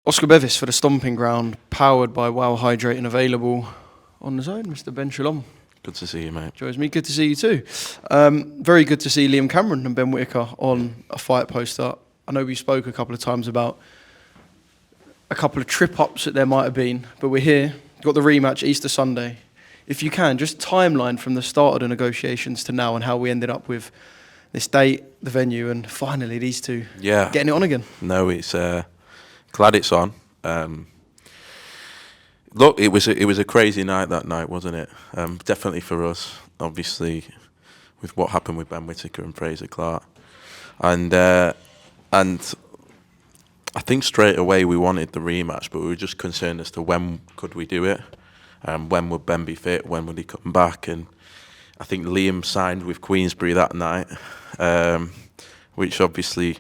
Oscar Bevis for the Stomping Ground, powered by Wow Hydrate and available on the DAZN, Mr. Ben Shalom. Good to see you, mate. Joins me. Good to see you too. Very good to see Liam Cameron and Ben Whittaker on a fight poster. I know we spoke a couple of times about a couple of trip-ups that there might have been, but we're here. Got the rematch Easter Sunday. If you can, just timeline from the start of the negotiations to now and how we ended up with this date, the venue, and finally these two getting it on again. No, it's glad it's on. Look, it was a crazy night that night, wasn't it? Definitely for us, obviously, with what happened with Ben Whittaker and Fraser Clark, and I think straight away we wanted the rematch, but we were just concerned as to when could we do it, when would Ben be fit, when would he come back, and I think Liam signed with Queensberry that night, which obviously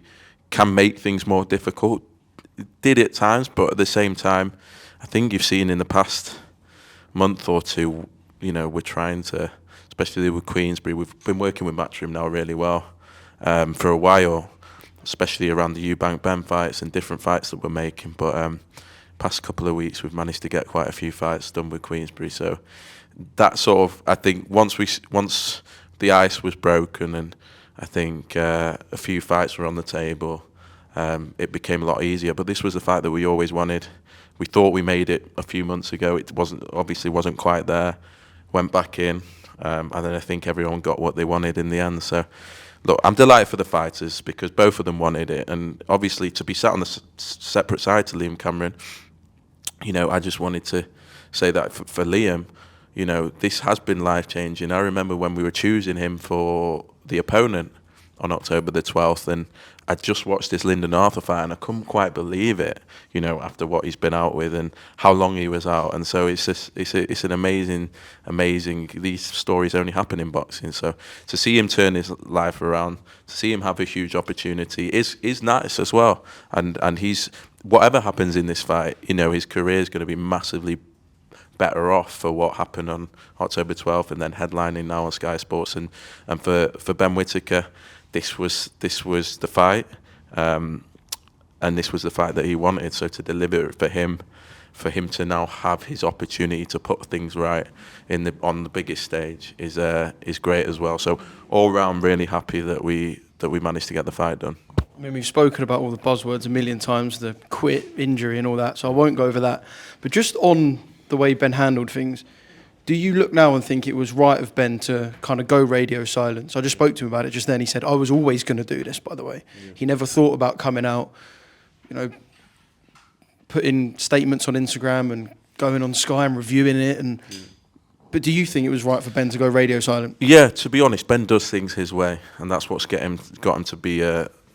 can make things more difficult. It did at times, but at the same time, I think you've seen in the past month or two, you know, we're trying to, especially with Queensberry, we've been working with Matchroom now really well for a while, especially around the Eubank Ben fights and different fights that we're making. But past couple of weeks, we've managed to get quite a few fights done with Queensberry. So that sort of, I think, once the ice was broken and I think a few fights were on the table, it became a lot easier. But this was the fight that we always wanted. We thought we made it a few months ago. It obviously wasn't quite there. Went back in, and then I think everyone got what they wanted in the end. So, look, I'm delighted for the fighters because both of them wanted it, and obviously to be sat on the separate side to Liam Cameron, you know, I just wanted to say that for Liam, you know, this has been life-changing. I remember when we were choosing him for the opponent on October the 12th, and I just watched this Lyndon Arthur fight, and I couldn't quite believe it, you know, after what he's been out with and how long he was out. And so it's just it's an amazing. These stories only happen in boxing. So to see him turn his life around, to see him have a huge opportunity is nice as well. And he's, whatever happens in this fight, you know, his career is going to be massively better off for what happened on October 12th and then headlining now on Sky Sports. And for Ben Whittaker, this was the fight, and this was the fight that he wanted. So to deliver it for him to now have his opportunity to put things right on the biggest stage is great as well. So all round, really happy that we managed to get the fight done. I mean, we've spoken about all the buzzwords a million times, the quit, injury, and all that. So I won't go over that. But just on the way Ben handled things, do you look now and think it was right of Ben to kind of go radio silence? I just spoke to him about it just then. He said, I was always going to do this, by the way. Yeah. He never thought about coming out, you know, putting statements on Instagram and going on Sky and reviewing it. But do you think it was right for Ben to go radio silent? Yeah, to be honest, Ben does things his way, and that's what's got him to be,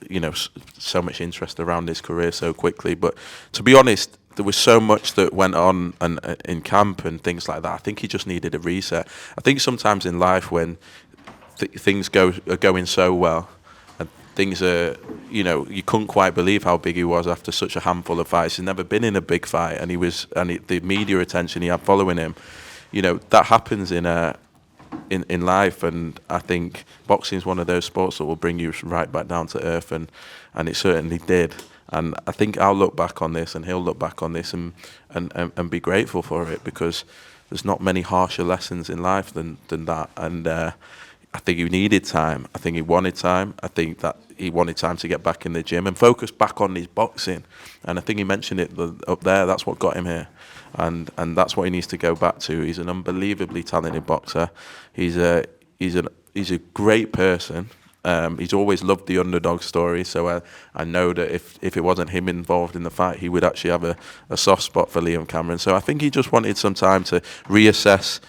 you know, so much interest around his career so quickly. But to be honest, there was so much that went on and in camp and things like that. I think he just needed a reset. I think sometimes in life when things are going so well and things are, you know, you couldn't quite believe how big he was after such a handful of fights. He's never been in a big fight, and the media attention he had following him, you know, that happens in life. And I think boxing is one of those sports that will bring you right back down to earth, and it certainly did. And I think I'll look back on this and he'll look back on this and be grateful for it, because there's not many harsher lessons in life than that. And I think he needed time. I think he wanted time. I think that he wanted time to get back in the gym and focus back on his boxing. And I think he mentioned it up there. That's what got him here. And that's what he needs to go back to. He's an unbelievably talented boxer. He's a great person. He's always loved the underdog story, so I know that if it wasn't him involved in the fight, he would actually have a soft spot for Liam Cameron. So I think he just wanted some time to reassess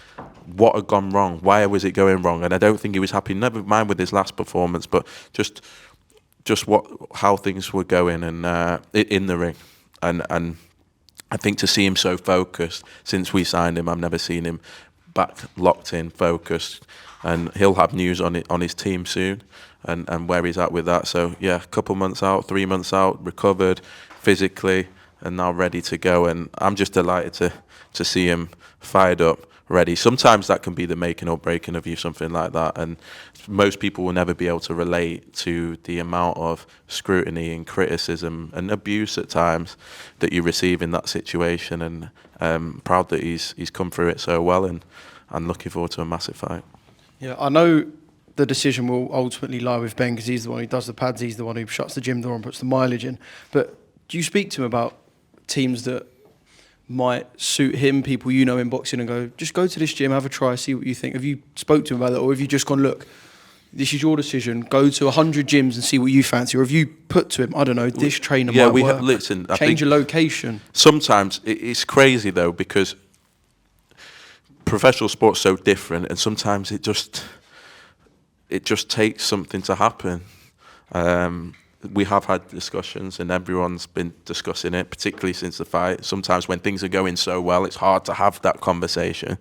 what had gone wrong, why was it going wrong, and I don't think he was happy, never mind with his last performance, but just how things were going and in the ring. And I think to see him so focused since we signed him, I've never seen him back locked in, focused. And he'll have news on his team soon and where he's at with that. So, yeah, a couple months out, 3 months out, recovered physically, and now ready to go. And I'm just delighted to see him fired up, ready. Sometimes that can be the making or breaking of you, something like that. And most people will never be able to relate to the amount of scrutiny and criticism and abuse at times that you receive in that situation. And proud that he's come through it so well, and looking forward to a massive fight. Yeah, I know the decision will ultimately lie with Ben because he's the one who does the pads, he's the one who shuts the gym door and puts the mileage in. But do you speak to him about teams that might suit him, people you know in boxing, and go, just go to this gym, have a try, see what you think? Have you spoke to him about that, or have you just gone, look, this is your decision, go to 100 gyms and see what you fancy? Or have you put to him, I don't know, this trainer might work, listen, I change think a location? Sometimes it's crazy though, because professional sport's so different, and sometimes it just takes something to happen. We have had discussions, and everyone's been discussing it, particularly since the fight. Sometimes when things are going so well, it's hard to have that conversation.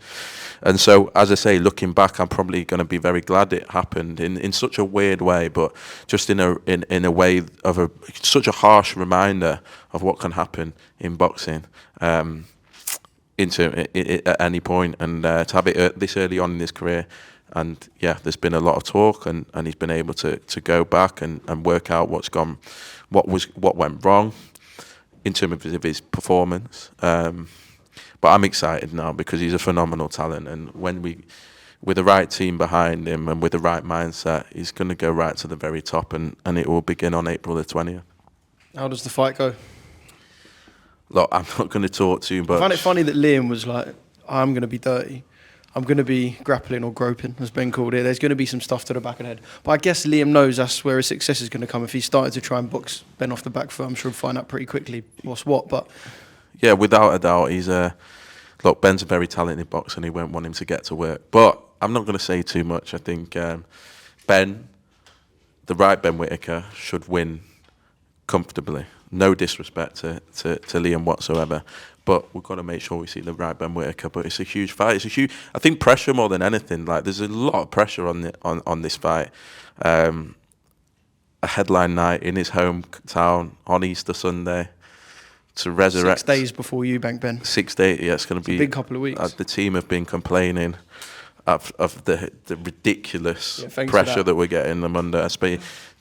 And so, as I say, looking back, I'm probably going to be very glad it happened in such a weird way, but just in a way of such a harsh reminder of what can happen in boxing at any point, and to have it this early on in his career. And yeah, there's been a lot of talk, and he's been able to go back and work out what went wrong in terms of his performance. But I'm excited now because he's a phenomenal talent, and with the right team behind him and with the right mindset, he's going to go right to the very top, and it will begin on April the 20th. How does the fight go? Look, I'm not going to talk too much. I find it funny that Liam was like, I'm going to be dirty. I'm going to be grappling or groping, as Ben called it. There's going to be some stuff to the back of the head. But I guess Liam knows that's where his success is going to come. If he started to try and box Ben off the back foot, I'm sure he'll find out pretty quickly what's what. But yeah, without a doubt, look, Ben's a very talented boxer, and he won't want him to get to work. But I'm not going to say too much. I think Ben, the right Ben Whittaker, should win comfortably. No disrespect to Liam whatsoever. But we've got to make sure we see the right Ben Whittaker. But it's a huge fight. I think pressure more than anything. Like, there's a lot of pressure on this fight. A headline night in his hometown on Easter Sunday to resurrect. 6 days before you bank Ben. 6 days. Yeah, it's going to be a big couple of weeks. The team have been complaining of the ridiculous Yeah, pressure that we're getting them under.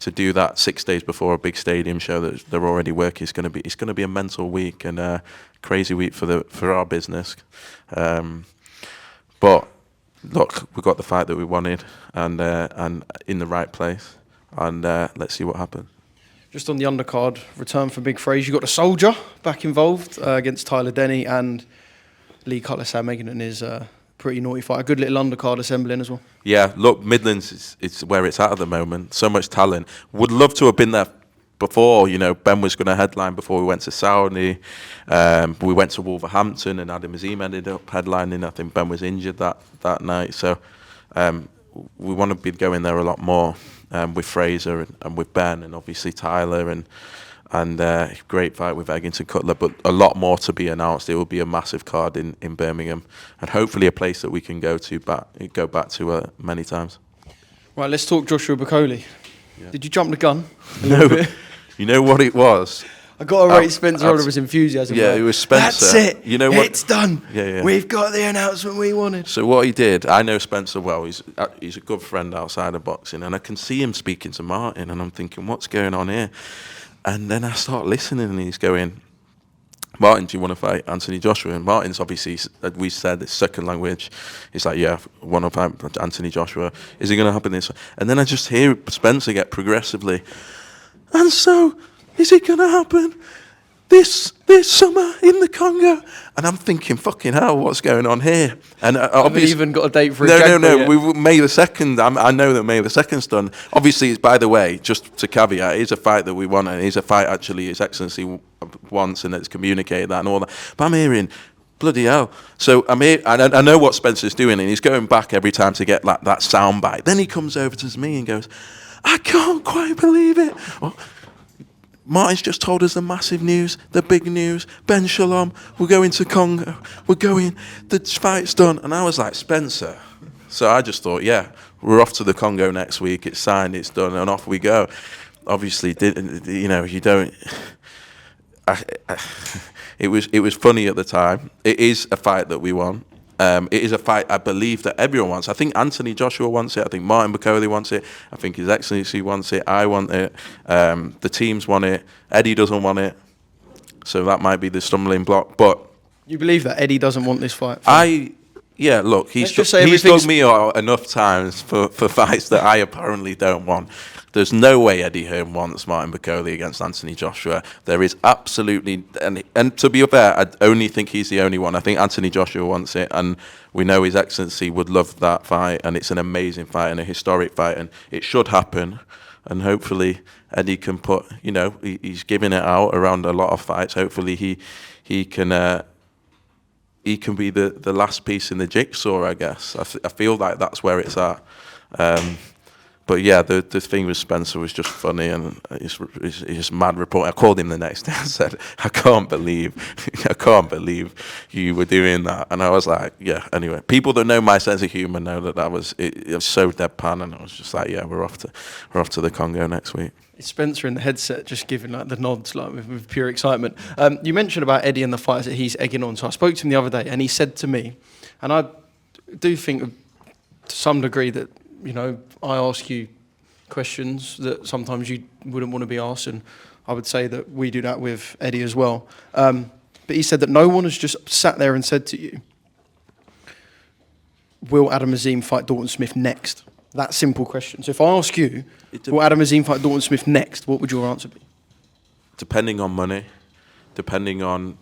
To do that 6 days before a big stadium show that they're already working, it's going to be a mental week and a crazy week for our business. But look, we got the fight that we wanted, and in the right place, and let's see what happens. Just on the undercard, return for Big Fraser. You got the Soldier back involved against Tyler Denny, and Lee Cutler Sam Megan is pretty naughty fight. A good little undercard assembling as well. Yeah, look, Midlands is where it's at the moment. So much talent. Would love to have been there before. You know, Ben was going to headline before we went to Saudi. We went to Wolverhampton, and Adam Azim ended up headlining. I think Ben was injured that night. So we want to be going there a lot more with Fraser and with Ben, and obviously Tyler, and great fight with Eggington Cutler, but a lot more to be announced. It will be a massive card in Birmingham, and hopefully a place that we can go back to many times. Right, let's talk Joshua-Bakole. Yeah. Did you jump the gun? No. You know what it was? I got to rate Spencer Oliver's enthusiasm. Yeah, it was Spencer. That's it. You know what? It's done. Yeah. We've got the announcement we wanted. So what he did, I know Spencer well. He's a good friend outside of boxing, and I can see him speaking to Martin, and I'm thinking, what's going on here? And then I start listening, and he's going, Martin, do you want to fight Anthony Joshua? And Martin's obviously, we said, it's second language. He's like, yeah, I want to fight Anthony Joshua. Is it going to happen this way? And then I just hear Spencer get progressively, and so, is it going to happen this summer in the Congo? And I'm thinking, fucking hell, what's going on here? And obviously, even got a date for it. No. May the 2nd. I know that May the 2nd's done. Obviously, by the way, just to caveat, it is a fight that we want, and it is a fight actually His Excellency wants, and it's communicated that and all that. But I'm hearing, bloody hell. So I'm here, and I know what Spencer's doing, and he's going back every time to get like that sound bite. Then he comes over to me and goes, I can't quite believe it. Well, Martin's just told us the massive news, the big news. Ben Shalom, we're going to Congo. The fight's done. And I was like, Spencer. So I just thought, yeah, we're off to the Congo next week. It's signed, it's done, and off we go. Obviously, you don't. it was funny at the time. It is a fight that we won. It is a fight I believe that everyone wants. I think Anthony Joshua wants it. I think Martin Bakole wants it. I think His Excellency wants it. I want it. The teams want it. Eddie doesn't want it. So that might be the stumbling block. But You believe that Eddie doesn't want this fight? Yeah, look, he's just say dug me out enough times for fights that I apparently don't want. There's no way Eddie Hearn wants Martin Bakole against Anthony Joshua. There is absolutely, and to be fair, I only think he's the only one. I think Anthony Joshua wants it, and we know His Excellency would love that fight, and it's an amazing fight and a historic fight, and it should happen. And hopefully Eddie can put, he's giving it out around a lot of fights. Hopefully he can be the last piece in the jigsaw, I guess. I feel like that's where it's at. But yeah, the thing with Spencer was just funny, and it's mad report. I called him the next day and said, I can't believe you were doing that. And I was like, yeah, anyway. People that know my sense of humour know that it was so deadpan, and I was just like, yeah, we're off to the Congo next week. Is Spencer in the headset just giving like the nods like with pure excitement? You mentioned about Eddie and the fights that he's egging on. So I spoke to him the other day, and he said to me, and I do think to some degree that, I ask you questions that sometimes you wouldn't want to be asked, and I would say that we do that with Eddie as well. But he said that no one has just sat there and said to you, will Adam Azim fight Dalton Smith next? That simple question. So if I ask you, will Adam Azim fight Dalton Smith next, what would your answer be? Depending on money, depending on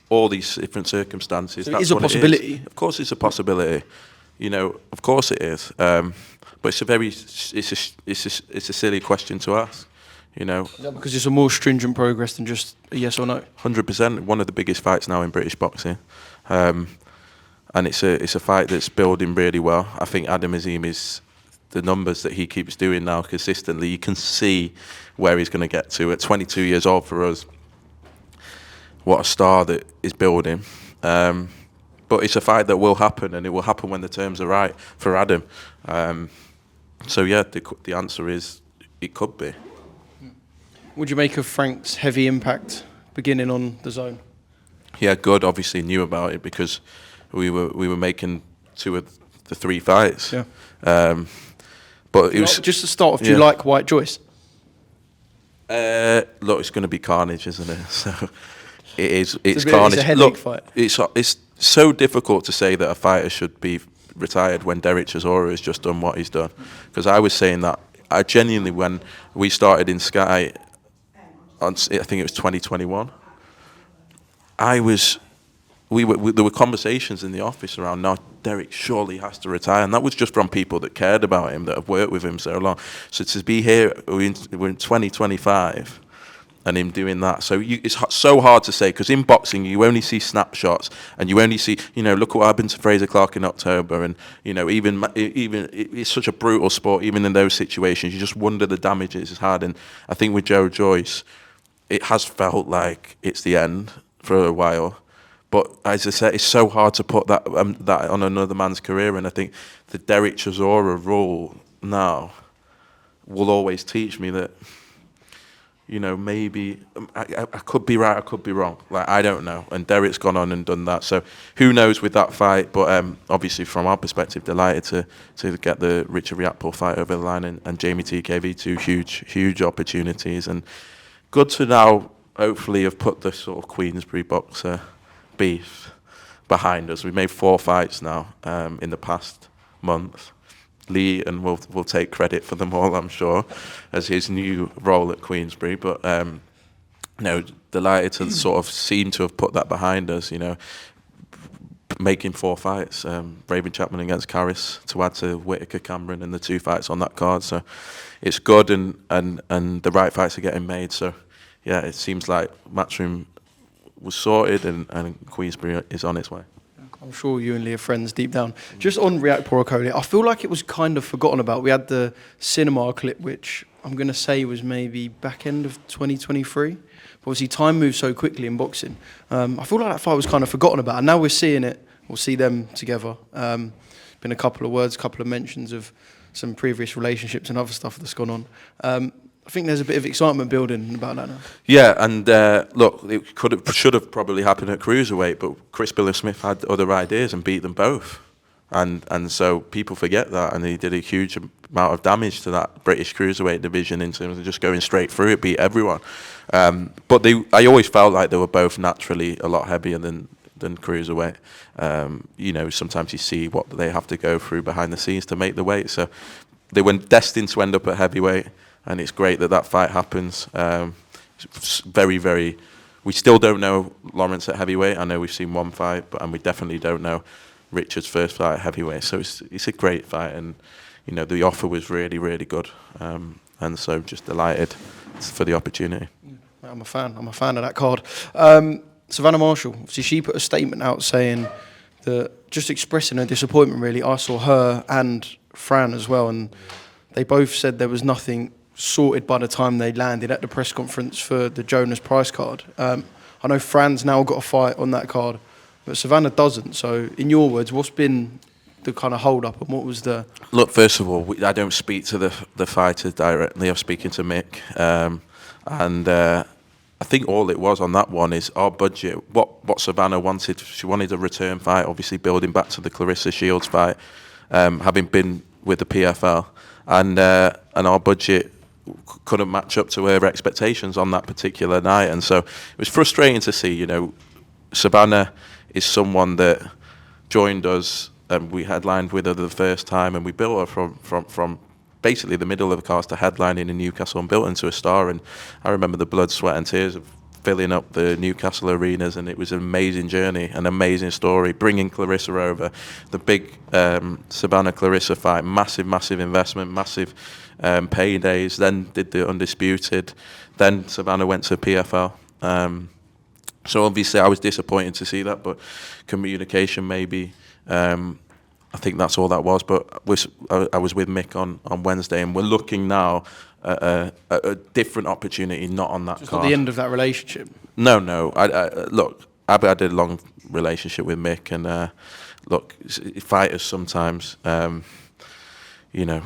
all these different circumstances. So it is a possibility? Of course it's a possibility. Of course it is. But it's a silly question to ask. Is that because it's a more stringent progress than just a yes or no? 100%. One of the biggest fights now in British boxing, and it's a fight that's building really well. I think Adam Azim is the numbers that he keeps doing now consistently. You can see where he's going to get to at 22 years old. For us, what a star that is building. But it's a fight that will happen, and it will happen when the terms are right for Adam. So yeah, the answer is it could be. Would you make of Frank's heavy impact beginning on DAZN? Yeah, good. Obviously knew about it because we were making 2 of the 3 fights. Yeah. But it was just to start off. Do you like White Joyce? Look, it's going to be carnage, isn't it? So it is. It's carnage. It's a headache fight. It's so difficult to say that a fighter should be retired when Derek Chisora has just done what he's done. Because I was saying that I genuinely, when we started in Sky, I think it was 2021. There were conversations in the office around, no, Derek surely has to retire, and that was just from people that cared about him, that have worked with him so long. So to be here, we're in 2025, and him doing that. So it's so hard to say, because in boxing you only see snapshots, and you only see, look what happened to Fraser Clark in October, and even it's such a brutal sport. Even in those situations, you just wonder the damage it's had. And I think with Joe Joyce, it has felt like it's the end for a while. But as I said, it's so hard to put that on another man's career. And I think the Derek Chisora rule now will always teach me that, maybe I could be right, I could be wrong. Like, I don't know. And Derek's gone on and done that. So who knows with that fight? But obviously, from our perspective, delighted to get the Richard Riakporhe fight over the line, and Jamie TKV, 2 huge opportunities. And good to now, hopefully, have put the sort of Queensbury boxer beef behind us. We've made 4 fights now in the past month. Lee, and we'll take credit for them all, I'm sure, as his new role at Queensbury. But delighted to sort of seem to have put that behind us. Making 4 fights, Raven Chapman against Karras, to add to Whittaker, Cameron, and the 2 fights on that card. So it's good, and the right fights are getting made. So yeah, it seems like Matchroom was sorted, and Queensbury is on its way. I'm sure you and Lee are friends deep down. Just on Riakporhe, I feel like it was kind of forgotten about. We had the cinema clip, which I'm going to say was maybe back end of 2023. But obviously, time moves so quickly in boxing. I feel like that fight was kind of forgotten about. And now we're seeing it. We'll see them together. Been a couple of words, couple of mentions of some previous relationships and other stuff that's gone on. I think there's a bit of excitement building about that now. Yeah, and look, it should have probably happened at Cruiserweight, but Chris Billy-Smith had other ideas and beat them both. And so people forget that, and he did a huge amount of damage to that British Cruiserweight division in terms of just going straight through it, beat everyone. But I always felt like they were both naturally a lot heavier than Cruiserweight. You know, sometimes you see what they have to go through behind the scenes to make the weight. So they were destined to end up at heavyweight, and it's great that fight happens. It's very, very. We still don't know Lawrence at heavyweight. I know we've seen one fight, and we definitely don't know Richard's first fight at heavyweight. So it's a great fight, and you know the offer was really, really good. And so just delighted for the opportunity. I'm a fan of that card. Savannah Marshall, obviously she put a statement out saying that, just expressing her disappointment really. I saw her and Fran as well, and they both said there was nothing sorted by the time they landed at the press conference for the Jonas Price card. I know Fran's now got a fight on that card, but Savannah doesn't. So in your words, what's been the kind of hold up, and what was the... Look, first of all, I don't speak to the fighters directly. I'm speaking to Mick, and I think all it was on that one is our budget. What Savannah wanted, she wanted a return fight, obviously building back to the Clarissa Shields fight, having been with the PFL, and our budget couldn't match up to her expectations on that particular night, and so it was frustrating to see. You know, Savannah is someone that joined us, and we headlined with her the first time, and we built her from basically the middle of the cast to headlining in Newcastle and built into a star. And I remember the blood, sweat and tears of filling up the Newcastle arenas, and it was an amazing journey, an amazing story, bringing Clarissa over. The big Savannah-Clarissa fight, massive investment, massive paydays, then did the Undisputed, then Savannah went to PFL. So obviously I was disappointed to see that, but communication maybe... I think that's all that was, but I was with Mick on Wednesday, and we're looking now at a different opportunity, not on that just card. At the end of that relationship? No. Look, I had a long relationship with Mick, and look, fighters sometimes, you know,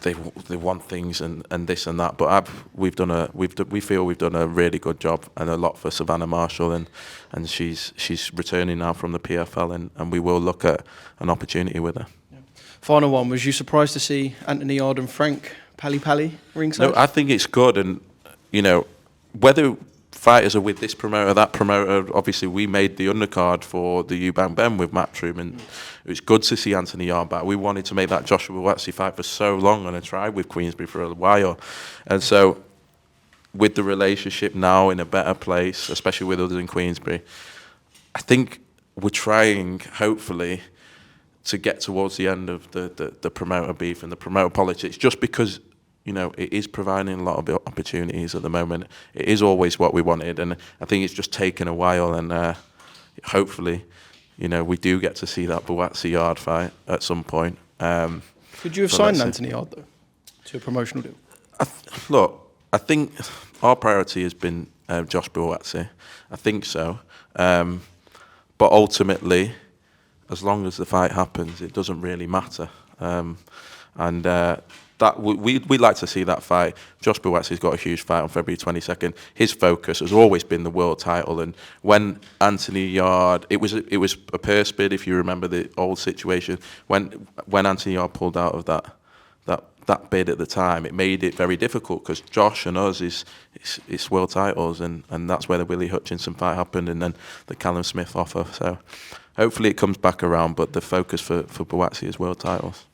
they want things and this and that, but we feel we've done a really good job and a lot for Savannah Marshall, and she's returning now from the PFL, and we will look at an opportunity with her. Yeah. Final one, was you surprised to see Anthony Yarde and Frank Pally ringside? No, I think it's good, and you know, whether fighters are with this promoter, that promoter, obviously we made the undercard for the Eubank Ben with Matchroom, and it was good to see Anthony Yarde back. We wanted to make that Joshua-Bakole fight for so long, and I tried with Queensbury for a while, and so with the relationship now in a better place, especially with others in Queensbury, I think we're trying, hopefully, to get towards the end of the promoter beef and the promoter politics, just because, you know, it is providing a lot of opportunities at the moment. It is always what we wanted, and I think it's just taken a while, and hopefully, you know, we do get to see that Bakole-Yarde fight at some point. Could you have signed Anthony Yarde, though, to a promotional deal? Look, I think our priority has been Josh Bakole. I think so. But ultimately, as long as the fight happens, it doesn't really matter. That we'd like to see that fight. Josh Bakole got a huge fight on February 22nd. His focus has always been the world title, and when Anthony Yarde, it was a purse bid, if you remember the old situation. When Anthony Yarde pulled out of that bid at the time, it made it very difficult, because Josh and us is world titles, and that's where the Willie Hutchinson fight happened, and then the Callum Smith offer. So hopefully it comes back around, but the focus for Bakole is world titles.